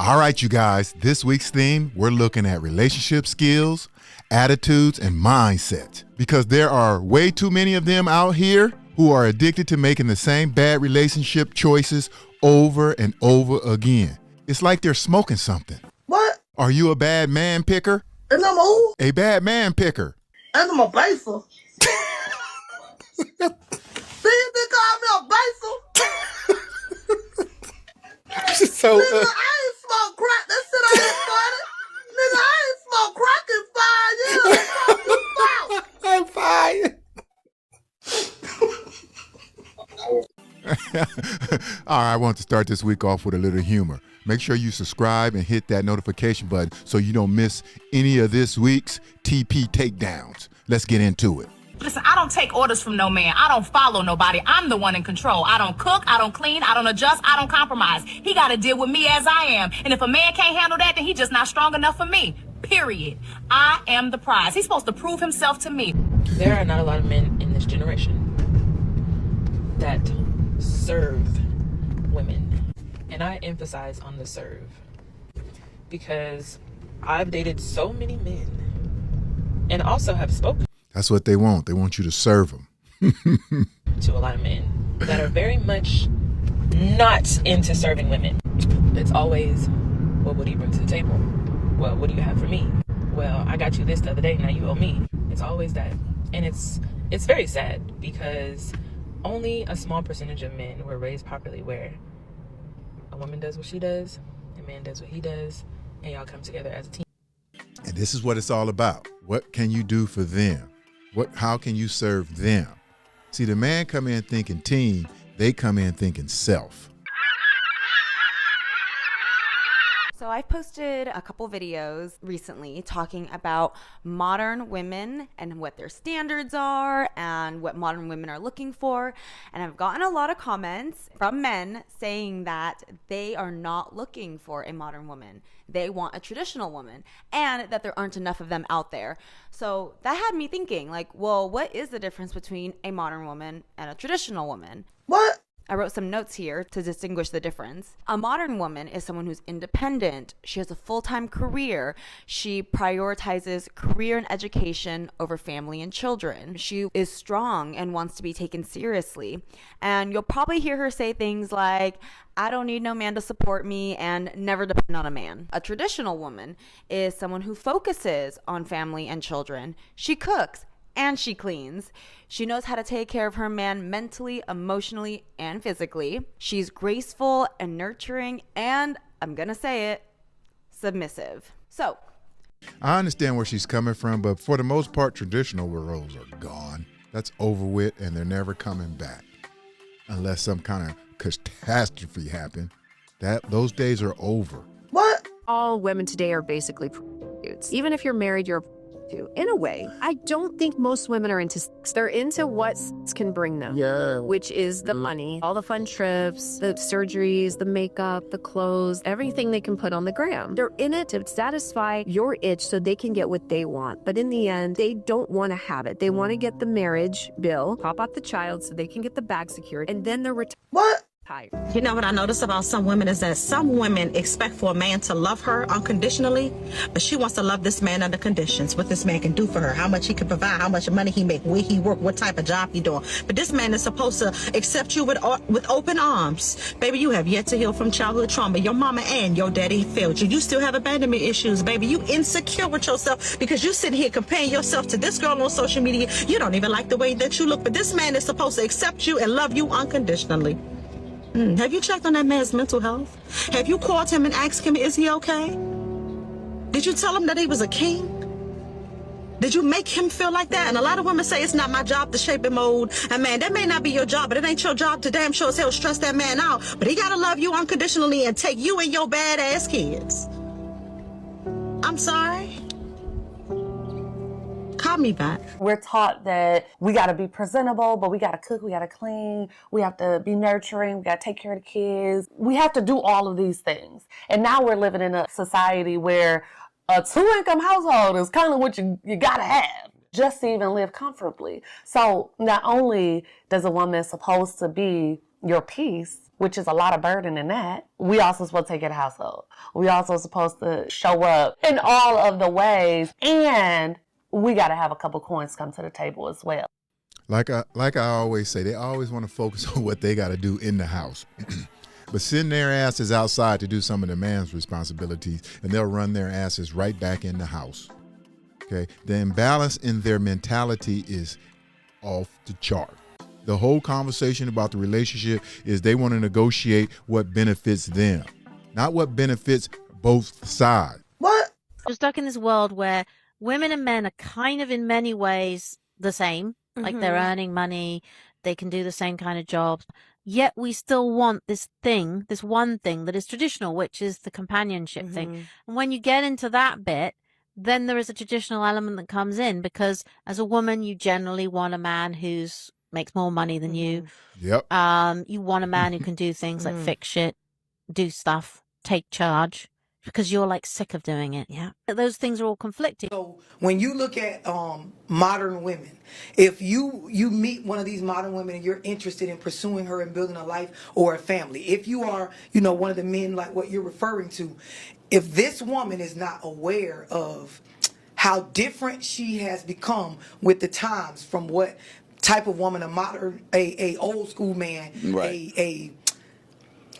All right, you guys, this week's theme, we're looking at relationship skills, attitudes, and mindsets. Because there are way too many of them out here who are addicted to making the same bad relationship choices over and over again. It's like they're smoking something. What? Are you a bad man picker? And I'm who? A bad man picker. And I'm a baser. See, you think call me a baser? So, Nigga, I ain't smoked crack. That shit ain't funny. Nigga, I ain't smoked crack in 5 years. I'm fine. All right, I want to start this week off with a little humor. Make sure you subscribe and hit that notification button so you don't miss any of this week's TP takedowns. Let's get into it. Listen, I don't take orders from no man. I don't follow nobody. I'm the one in control. I don't cook. I don't clean. I don't adjust. I don't compromise. He got to deal with me as I am. And if a man can't handle that, then he just not strong enough for me. Period. I am the prize. He's supposed to prove himself to me. There are not a lot of men in this generation that serve women. And I emphasize on the serve because I've dated so many men and also have spoken That's what they want. They want you to serve them. to a lot of men that are very much not into serving women. It's always, well, what do you bring to the table? Well, what do you have for me? Well, I got you this the other day, now you owe me. It's always that. And it's very sad because only a small percentage of men were raised properly where a woman does what she does, a man does what he does, and y'all come together as a team. And this is what it's all about. What can you do for them? How can you serve them? See, the man come in thinking team, they come in thinking self. So I've posted a couple videos recently talking about modern women and what their standards are and what modern women are looking for. And I've gotten a lot of comments from men saying that they are not looking for a modern woman. They want a traditional woman and that there aren't enough of them out there. So that had me thinking like, well, what is the difference between a modern woman and a traditional woman? What? I wrote some notes here to distinguish the difference. A modern woman is someone who's independent. She has a full-time career. She prioritizes career and education over family and children. She is strong and wants to be taken seriously. And you'll probably hear her say things like, I don't need no man to support me and never depend on a man. A traditional woman is someone who focuses on family and children. She cooks and she cleans. She knows how to take care of her man mentally, emotionally, and physically. She's graceful and nurturing, and I'm gonna say it, submissive. So, I understand where she's coming from, but for the most part, traditional roles are gone. That's over with, and they're never coming back. Unless some kind of catastrophe happen. Those days are over. What? All women today are basically prostitutes. Even if you're married, you're a prostitute. In a way, I don't think most women are into sex. They're into what sex can bring them. Yeah. Which is the money, all the fun trips, the surgeries, the makeup, the clothes, everything they can put on the gram. They're in it to satisfy your itch so they can get what they want. But in the end, they don't want to have it. They want to get the marriage bill, pop out the child so they can get the bag secured, and then they're retired. What? You know what I notice about some women is that some women expect for a man to love her unconditionally, but she wants to love this man under conditions, what this man can do for her, how much he can provide, how much money he make, where he work, what type of job he doing. But this man is supposed to accept you with open arms. Baby, you have yet to heal from childhood trauma. Your mama and your daddy failed you. You still have abandonment issues, baby. You insecure with yourself because you sitting here comparing yourself to this girl on social media. You don't even like the way that you look, but this man is supposed to accept you and love you unconditionally. Have you checked on that man's mental health? Have you called him and asked him, is he okay? Did you tell him that he was a king? Did you make him feel like that? And a lot of women say it's not my job to shape and mold a man. That may not be your job, but it ain't your job to damn sure as hell stress that man out. But he gotta love you unconditionally and take you and your badass kids. I'm sorry. Call me back. We're taught that we got to be presentable, but we got to cook, we got to clean, we have to be nurturing, we got to take care of the kids. We have to do all of these things. And now we're living in a society where a two-income household is kind of what you got to have just to even live comfortably. So not only does a woman supposed to be your peace, which is a lot of burden in that, we also supposed to take care of the household. We also supposed to show up in all of the ways, and we got to have a couple coins come to the table as well. Like I always say, they always want to focus on what they got to do in the house. But send their asses outside to do some of the man's responsibilities, and they'll run their asses right back in the house. Okay? The imbalance in their mentality is off the chart. The whole conversation about the relationship is they want to negotiate what benefits them, not what benefits both sides. What? We're stuck in this world where women and men are kind of in many ways the same. Like they're earning money, they can do the same kind of jobs. Yet we still want this one thing that is traditional, which is the companionship thing. And when you get into that bit, then there is a traditional element that comes in, because as a woman, you generally want a man who's makes more money than you. Yep. You want a man who can do things like fix shit, do stuff, take charge, because you're like sick of doing it. Yeah. Those things are all conflicting. So when you look at modern women, if you meet one of these modern women and you're interested in pursuing her and building a life or a family, if you are, one of the men like what you're referring to, if this woman is not aware of how different she has become with the times from what type of woman, a old school man, right, a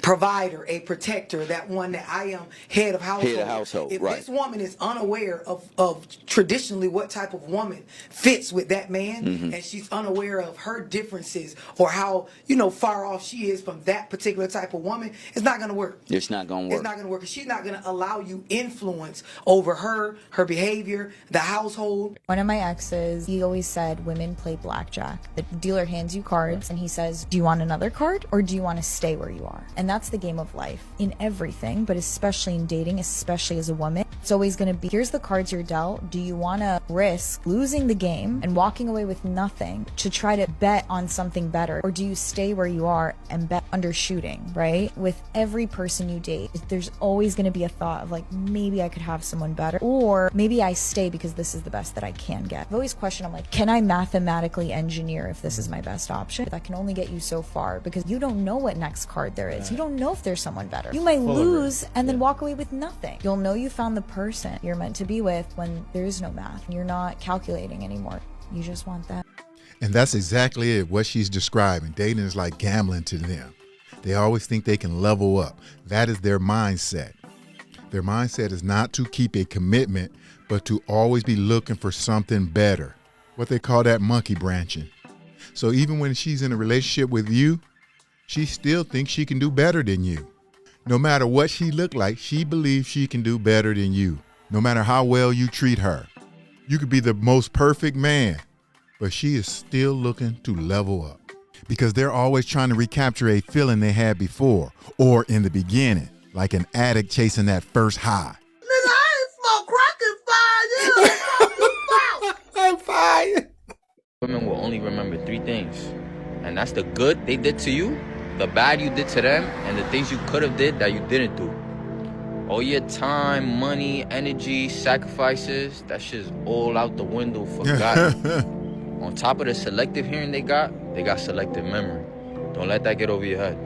provider, a protector, that one that I am head of household. If right. This woman is unaware of traditionally what type of woman fits with that man, and she's unaware of her differences or how, far off she is from that particular type of woman, it's not going to work. It's not going to work. It's not going to work. She's not going to allow you influence over her behavior, the household. One of my exes, he always said women play blackjack. The dealer hands you cards and he says, do you want another card or do you want to stay where you are? And that's the game of life in everything, but especially in dating, especially as a woman. It's always going to be, here's the cards you're dealt. Do you want to risk losing the game and walking away with nothing to try to bet on something better? Or do you stay where you are and bet undershooting, right? With every person you date, there's always going to be a thought of like, maybe I could have someone better, or maybe I stay because this is the best that I can get. I've always questioned, I'm like, can I mathematically engineer if this is my best option? That can only get you so far, because you don't know what next card there is. You don't know if there's someone better. You might lose and then walk away with nothing. You'll know you found the person you're meant to be with when there is no math. You're not calculating anymore. You just want that. And that's exactly it, what she's describing. Dating is like gambling to them. They always think they can level up. That is their mindset. Their mindset is not to keep a commitment, but to always be looking for something better. What they call that monkey branching. So even when she's in a relationship with you, she still thinks she can do better than you. No matter what she look like, she believes she can do better than you. No matter how well you treat her. You could be the most perfect man, but she is still looking to level up. Because they're always trying to recapture a feeling they had before or in the beginning, like an addict chasing that first high. Nigga, I ain't smoked crack in 5 years. I'm 5. Women will only remember 3 things, and that's the good they did to you, the bad you did to them, and the things you could have did that you didn't do. All your time, money, energy, sacrifices, that shit's all out the window for God. On top of the selective hearing they got selective memory. Don't let that get over your head.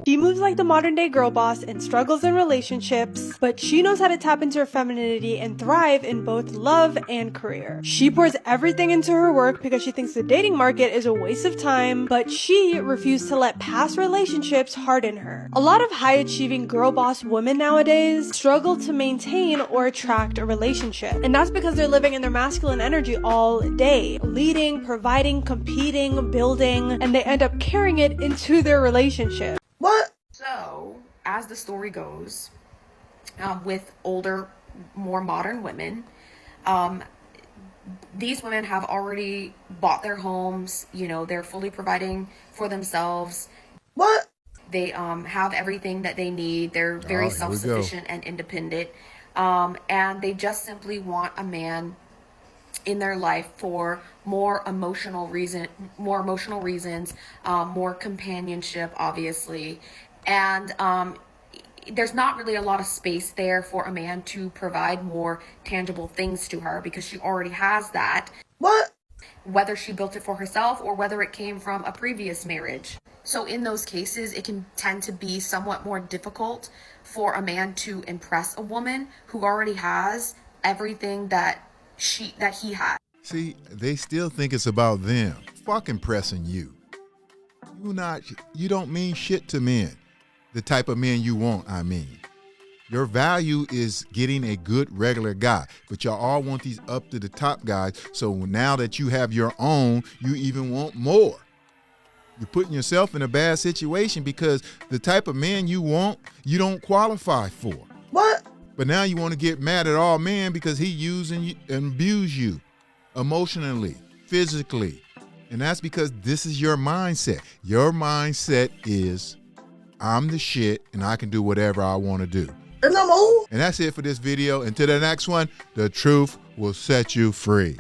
She moves like the modern day girl boss and struggles in relationships, but she knows how to tap into her femininity and thrive in both love and career. She pours everything into her work because she thinks the dating market is a waste of time, but she refused to let past relationships harden her. A lot of high achieving girl boss women nowadays struggle to maintain or attract a relationship, and that's because they're living in their masculine energy all day, leading, providing, competing, building, and they end up carrying it into their relationship. What? So, as the story goes, with older, more modern women, these women have already bought their homes, they're fully providing for themselves. What? They have everything that they need. They're very self-sufficient and independent. And they just simply want a man in their life for more emotional reasons, more companionship, obviously. And there's not really a lot of space there for a man to provide more tangible things to her because she already has that. What? Whether she built it for herself or whether it came from a previous marriage. So in those cases, it can tend to be somewhat more difficult for a man to impress a woman who already has everything that he has. See, they still think it's about them. Fuck impressing you. You don't mean shit to men. The type of men you want, I mean. Your value is getting a good regular guy, but y'all all want these up to the top guys. So now that you have your own, you even want more. You're putting yourself in a bad situation because the type of man you want, you don't qualify for. What? But now you want to get mad at all men because he using you and abuse you emotionally, physically. And that's because this is your mindset. Your mindset is, I'm the shit and I can do whatever I want to do. And I'm old. And that's it for this video. Until the next one, the truth will set you free.